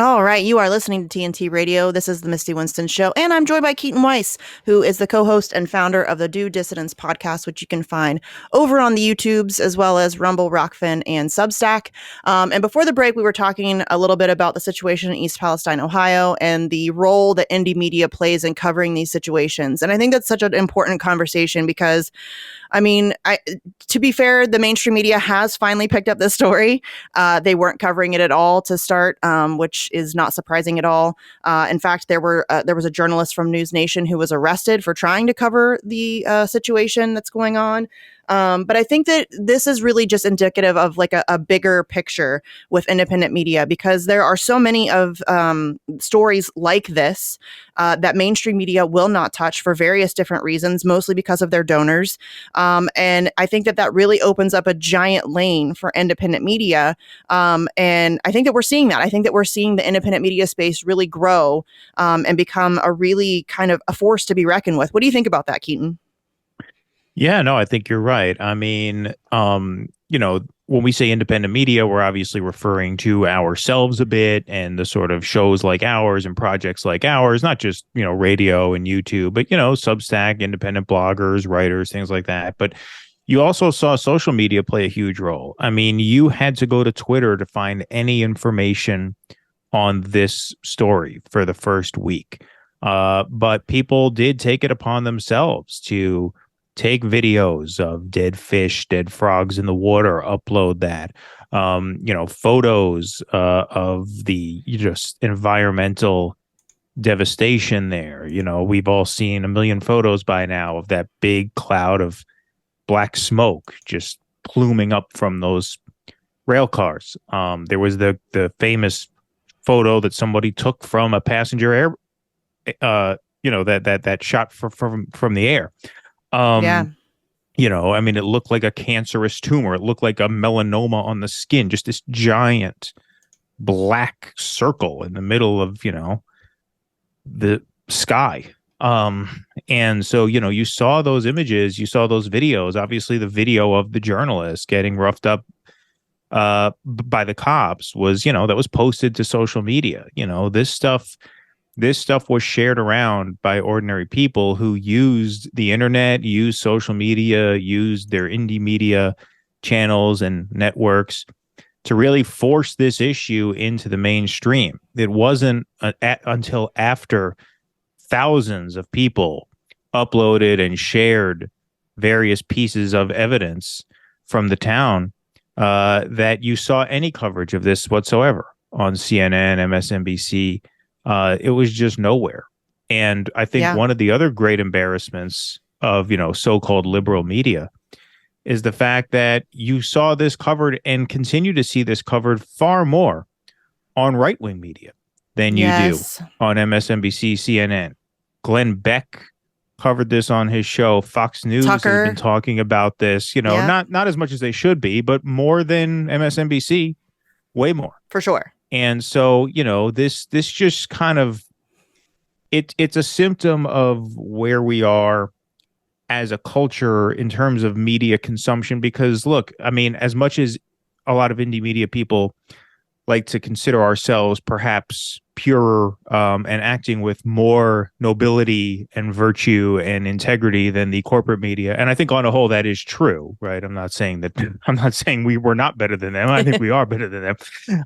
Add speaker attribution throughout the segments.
Speaker 1: All right, you are listening to TNT Radio. This is the Misty Winston Show, and I'm joined by Keaton Weiss, who is the co-host and founder of the DueDissidence podcast, which you can find over on the YouTubes as well as Rumble, Rockfin, and Substack. And before the break, we were talking a little bit about the situation in East Palestine, Ohio, and the role that indie media plays in covering these situations. And I think that's such an important conversation because, I mean, to be fair, the mainstream media has finally picked up this story. They weren't covering it at all to start, which is not surprising at all. In fact, there was a journalist from News Nation who was arrested for trying to cover the situation that's going on. But I think that this is really just indicative of like a bigger picture with independent media, because there are so many of stories like this that mainstream media will not touch for various different reasons, mostly because of their donors. And I think that really opens up a giant lane for independent media. And I think that we're seeing that. I think that we're seeing the independent media space really grow and become a really kind of a force to be reckoned with. What do you think about that, Keaton?
Speaker 2: Yeah, no, I think you're right. I mean, when we say independent media, we're obviously referring to ourselves a bit and the sort of shows like ours and projects like ours, not just, radio and YouTube, but, Substack, independent bloggers, writers, things like that. But you also saw social media play a huge role. I mean, you had to go to Twitter to find any information on this story for the first week. But people did take it upon themselves to take videos of dead fish, dead frogs in the water, upload that, photos of the just environmental devastation there. We've all seen a million photos by now of that big cloud of black smoke just pluming up from those rail cars. There was the famous photo that somebody took from a passenger air, that shot from the air.
Speaker 1: Yeah.
Speaker 2: I mean, it looked like a cancerous tumor. It looked like a melanoma on the skin, just this giant black circle in the middle of, the sky. And so, you saw those images, you saw those videos, obviously the video of the journalist getting roughed up by the cops was, that was posted to social media. This stuff was shared around by ordinary people who used the internet, used social media, used their indie media channels and networks to really force this issue into the mainstream. It wasn't until after thousands of people uploaded and shared various pieces of evidence from the town that you saw any coverage of this whatsoever on CNN, MSNBC. It was just nowhere. And I think one of the other great embarrassments of, so-called liberal media is the fact that you saw this covered and continue to see this covered far more on right-wing media than you do on MSNBC, CNN. Glenn Beck covered this on his show. Fox News has been talking about this, not as much as they should be, but more than MSNBC, way more.
Speaker 1: For sure.
Speaker 2: And so, this just kind of, it's a symptom of where we are as a culture in terms of media consumption. Because, look, I mean, as much as a lot of indie media people like to consider ourselves perhaps purer and acting with more nobility and virtue and integrity than the corporate media. And I think on a whole, that is true, right? I'm not saying we were not better than them. I think we are better than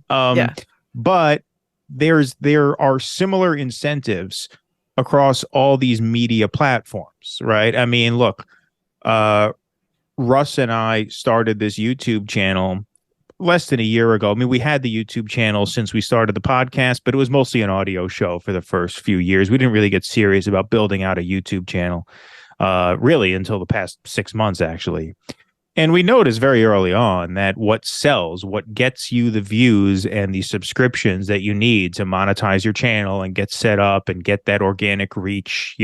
Speaker 2: them. But there are similar incentives across all these media platforms, right? I mean, look, Russ and I started this YouTube channel less than a year ago. I mean, we had the YouTube channel since we started the podcast, but it was mostly an audio show for the first few years. We didn't really get serious about building out a YouTube channel really until the past 6 months, actually. And we noticed very early on that what sells, what gets you the views and the subscriptions that you need to monetize your channel and get set up and get that organic reach,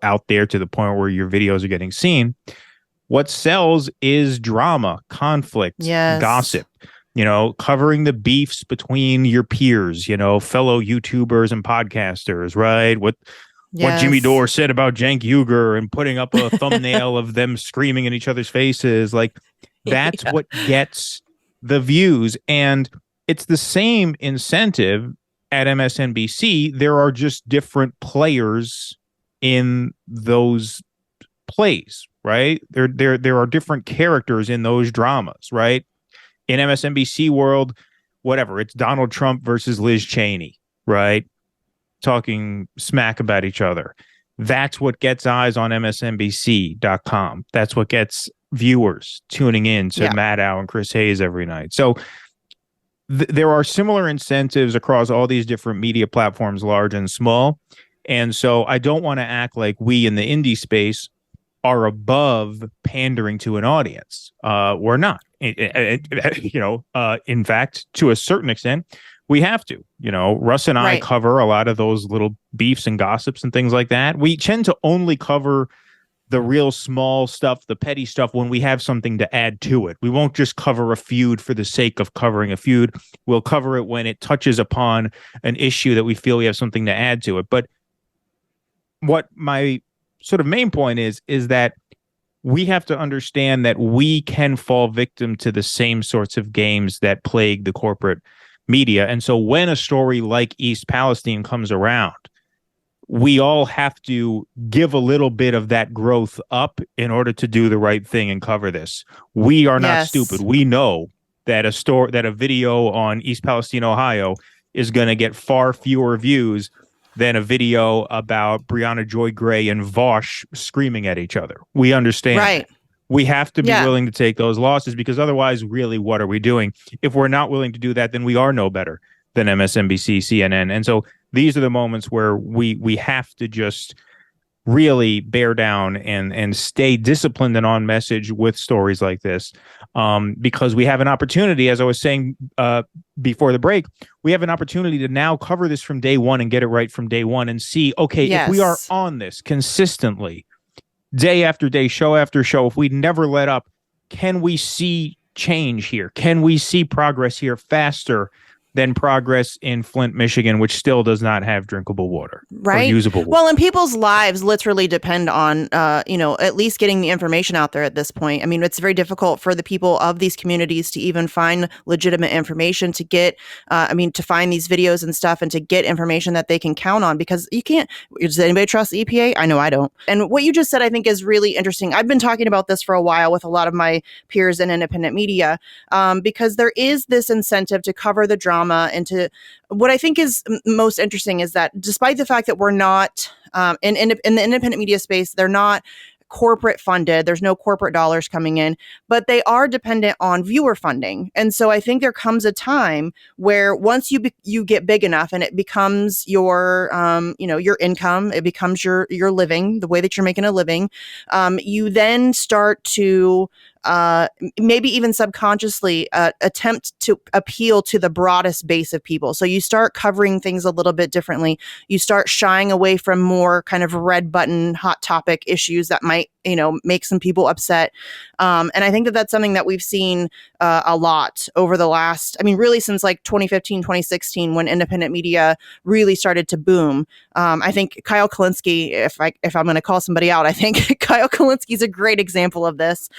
Speaker 2: out there to the point where your videos are getting seen. What sells is drama, conflict, gossip, covering the beefs between your peers, fellow YouTubers and podcasters, right? What Jimmy Dore said about Cenk Uygur and putting up a thumbnail of them screaming in each other's faces. Like, that's what gets the views. And it's the same incentive at MSNBC, there are just different players in those plays, right? There are different characters in those dramas, right? In MSNBC world, whatever, it's Donald Trump versus Liz Cheney, right? Talking smack about each other. That's what gets eyes on MSNBC.com. That's what gets viewers tuning in to Maddow and Chris Hayes every night. So there are similar incentives across all these different media platforms, large and small. And so I don't want to act like we in the indie space are above pandering to an audience. We're not. In fact, to a certain extent, we have to. Russ and I cover a lot of those little beefs and gossips and things like that. We tend to only cover the real small stuff, the petty stuff, when we have something to add to it. We won't just cover a feud for the sake of covering a feud. We'll cover it when it touches upon an issue that we feel we have something to add to it. But what my sort of main point is that we have to understand that we can fall victim to the same sorts of games that plague the corporate media. And so when a story like East Palestine comes around, we all have to give a little bit of that growth up in order to do the right thing and cover this. We are not stupid. We know that a video on East Palestine, Ohio is going to get far fewer views than a video about Brianna Joy Gray and Vosh screaming at each other. We understand.
Speaker 1: Right.
Speaker 2: We have to be willing to take those losses, because otherwise, really, what are we doing? If we're not willing to do that, then we are no better than MSNBC, CNN. And so these are the moments where we have to just really bear down and stay disciplined and on message with stories like this, because we have an opportunity, as I was saying before the break, we have an opportunity to now cover this from day one and get it right from day one and see, okay, if we are on this consistently, day after day, show after show, if we never let up, can we see change here? Can we see progress here faster than progress in Flint, Michigan, which still does not have drinkable water,
Speaker 1: right?
Speaker 2: Or usable water.
Speaker 1: Well, and people's lives literally depend on, at least getting the information out there at this point. I mean, it's very difficult for the people of these communities to even find legitimate information to get, to find these videos and stuff and to get information that they can count on, because you can't. Does anybody trust the EPA? I know I don't. And what you just said, I think, is really interesting. I've been talking about this for a while with a lot of my peers in independent media, because there is this incentive to cover the drama. And to what I think is most interesting is that despite the fact that we're not in the independent media space, they're not corporate funded. There's no corporate dollars coming in, but they are dependent on viewer funding. And so I think there comes a time where once you get big enough and it becomes your income, it becomes your living, the way that you're making a living, you then start to maybe even subconsciously attempt to appeal to the broadest base of people. So you start covering things a little bit differently. You start shying away from more kind of red button, hot topic issues that might, make some people upset. And I think that that's something that we've seen a lot over the last, really since like 2015, 2016, when independent media really started to boom. I think Kyle Kulinski, if I'm going to call somebody out, I think Kyle Kulinski is a great example of this.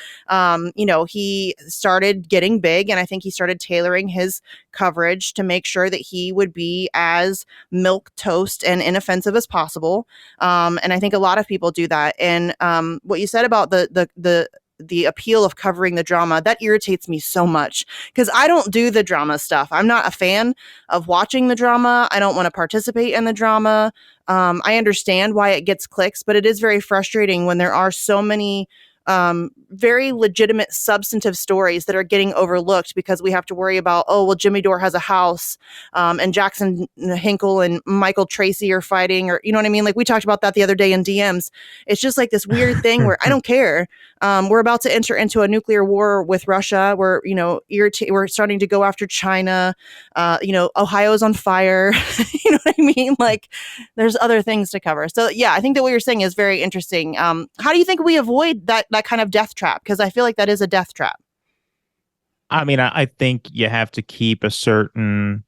Speaker 1: He started getting big, and I think he started tailoring his coverage to make sure that he would be as milquetoast and inoffensive as possible. And I think a lot of people do that. And what you said about the appeal of covering the drama, that irritates me so much, because I don't do the drama stuff. I'm not a fan of watching the drama. I don't want to participate in the drama. I understand why it gets clicks, but it is very frustrating when there are so many very legitimate substantive stories that are getting overlooked because we have to worry about, Jimmy Dore has a house, and Jackson Hinkle and Michael Tracy are fighting, or, you know what I mean? Like we talked about that the other day in DMs. It's just like this weird thing where I don't care. We're about to enter into a nuclear war with Russia. We're starting to go after China. Ohio's on fire. You know what I mean? Like there's other things to cover. So yeah, I think that what you're saying is very interesting. How do you think we avoid that kind of death trap? Because I feel like that is a death trap.
Speaker 2: I think you have to keep a certain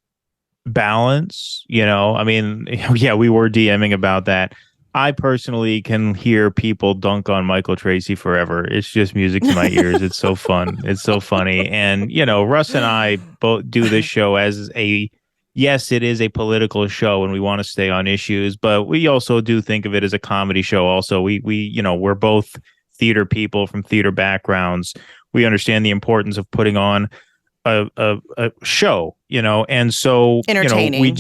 Speaker 2: balance, we were DMing about that. I personally can hear people dunk on Michael Tracy forever. It's just music to my ears. It's so fun. It's so funny. And, Russ and I both do this show as a yes, it is a political show and we want to stay on issues, but we also do think of it as a comedy show. Also, we're both theater people from theater backgrounds. We understand the importance of putting on a show, and so
Speaker 1: Entertaining,
Speaker 2: we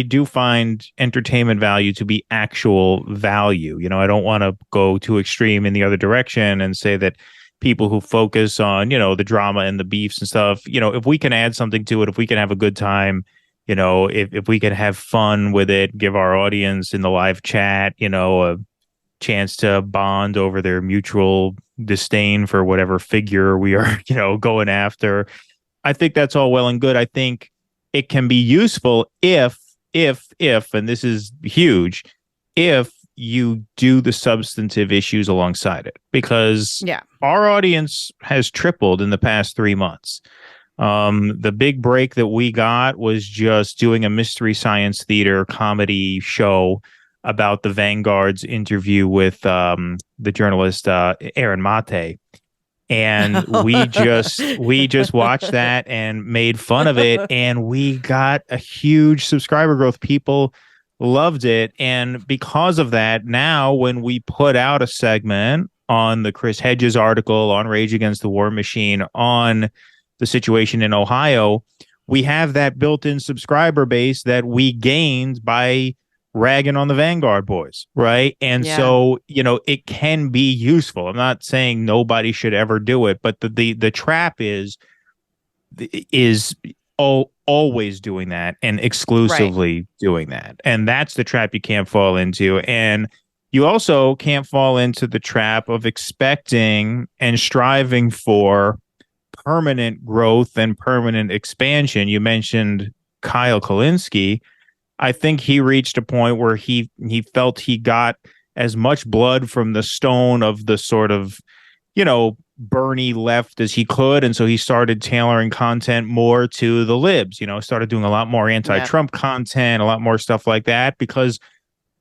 Speaker 2: do find entertainment value to be actual value. I don't want to go too extreme in the other direction and say that people who focus on the drama and the beefs and stuff, if we can add something to it, if we can have a good time, if we can have fun with it, give our audience in the live chat a chance to bond over their mutual disdain for whatever figure we are going after. I think that's all well and good. I think it can be useful if and this is huge, if you do the substantive issues alongside it, because our audience has tripled in the past 3 months. The big break that we got was just doing a mystery science theater comedy show about the Vanguard's interview with the journalist Aaron Mate. And we just watched that and made fun of it, and we got a huge subscriber growth. People loved it. And because of that, now when we put out a segment on the Chris Hedges article, on Rage Against the War Machine, on the situation in Ohio, we have that built-in subscriber base that we gained by ragging on the Vanguard boys, right? And so, it can be useful. I'm not saying nobody should ever do it, but the trap is always doing that and exclusively doing that. And that's the trap you can't fall into. And you also can't fall into the trap of expecting and striving for permanent growth and permanent expansion. You mentioned Kyle Kalinske. I think he reached a point where he felt he got as much blood from the stone of the sort of, Bernie left as he could. And so he started tailoring content more to the libs, started doing a lot more anti-Trump content, a lot more stuff like that, because,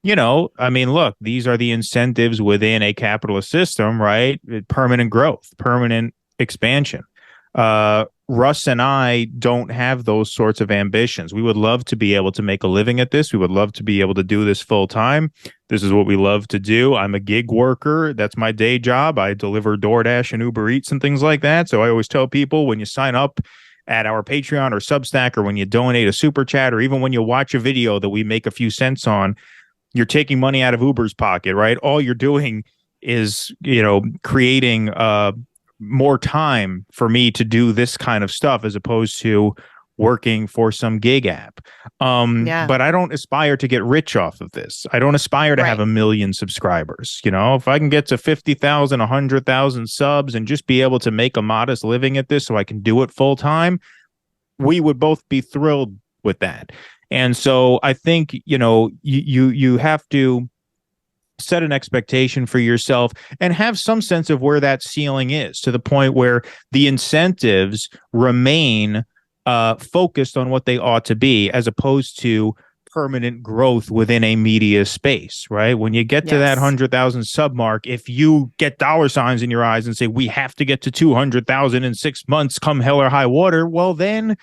Speaker 2: look, these are the incentives within a capitalist system, right? Permanent growth, permanent expansion. Russ and I don't have those sorts of ambitions. We would love to be able to make a living at this. We would love to be able to do this full time. This is what we love to do. I'm a gig worker. That's my day job. I deliver DoorDash and Uber Eats and things like that. So I always tell people, when you sign up at our Patreon or Substack, or when you donate a super chat, or even when you watch a video that we make a few cents on, you're taking money out of Uber's pocket, right? All you're doing is, creating more time for me to do this kind of stuff, as opposed to working for some gig app. But I don't aspire to get rich off of this. I don't aspire to have 1 million subscribers. If I can get to 50,000, 100,000 subs and just be able to make a modest living at this so I can do it full time, we would both be thrilled with that. And so I think, you have to set an expectation for yourself and have some sense of where that ceiling is, to the point where the incentives remain focused on what they ought to be, as opposed to permanent growth within a media space, right? When you get to that 100,000 sub mark, if you get dollar signs in your eyes and say, we have to get to 200,000 in 6 months, come hell or high water, well, then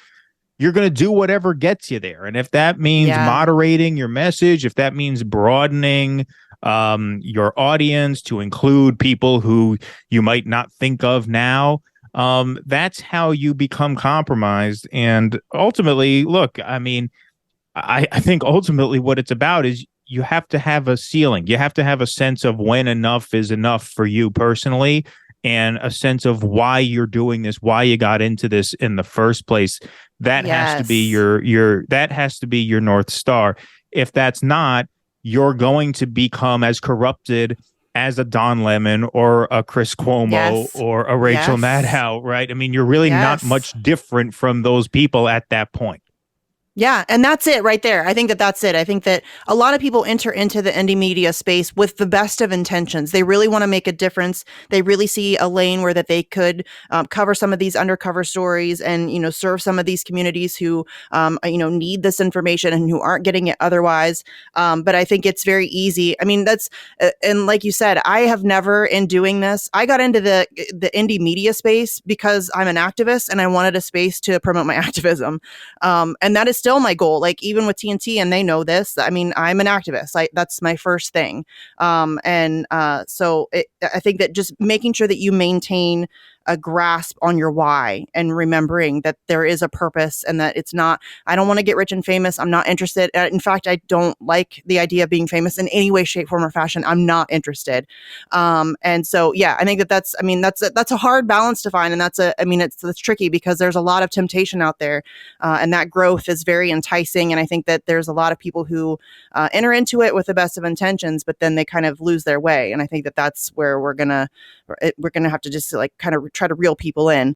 Speaker 2: you're going to do whatever gets you there. And if that means moderating your message, if that means broadening your audience to include people who you might not think of now, that's how you become compromised. And ultimately, look, I think ultimately what it's about is you have to have a ceiling. You have to have a sense of when enough is enough for you personally, and a sense of why you're doing this, why you got into this in the first place. That has to be your North Star. If that's not, you're going to become as corrupted as a Don Lemon or a Chris Cuomo or a Rachel Maddow, right? You're really not much different from those people at that point.
Speaker 1: Yeah, and that's it right there. I think that's it. I think that a lot of people enter into the indie media space with the best of intentions. They really want to make a difference. They really see a lane where that they could cover some of these undercover stories and, serve some of these communities who, need this information and who aren't getting it otherwise. But I think it's very easy. That's, and like you said, I have never, in doing this, I got into the indie media space because I'm an activist and I wanted a space to promote my activism. And that is still my goal. Like even with TNT, and they know this. I mean, I'm an activist. That's my first thing. So I think that just making sure that you maintain a grasp on your why and remembering that there is a purpose and that it's not, I don't want to get rich and famous. I'm not interested. In fact, I don't like the idea of being famous in any way, shape, form, or fashion. I'm not interested. And so, yeah, I think that's a hard balance to find. And it's tricky because there's a lot of temptation out there, and that growth is very enticing. And I think that there's a lot of people who enter into it with the best of intentions, but then they kind of lose their way. And I think that that's where we're gonna have to just like kind of try to reel people in.